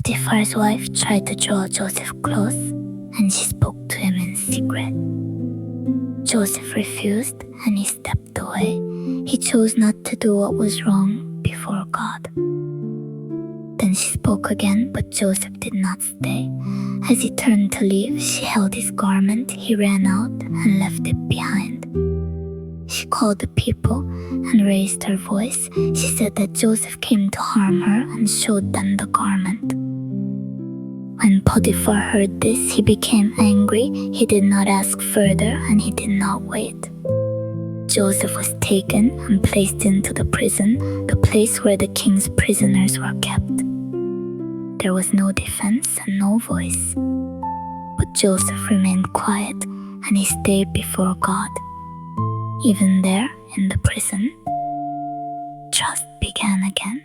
Potiphar's wife tried to draw Joseph close, and she spoke to him in secret. Joseph refused, and he stepped away. He chose not to do what was wrong before God. Then she spoke again, but Joseph did not stay. As he turned to leave, she held his garment. He ran out and left it behind. She called the people and raised her voice. She said that Joseph came to harm her and showed them the garment. When Potiphar heard this, he became angry. He did not ask further, and he did not wait. Joseph was taken and placed into the prison, the place where the king's prisoners were kept. There was no defense and no voice. But Joseph remained quiet, and he stayed before God. Even there, in the prison, trust began again.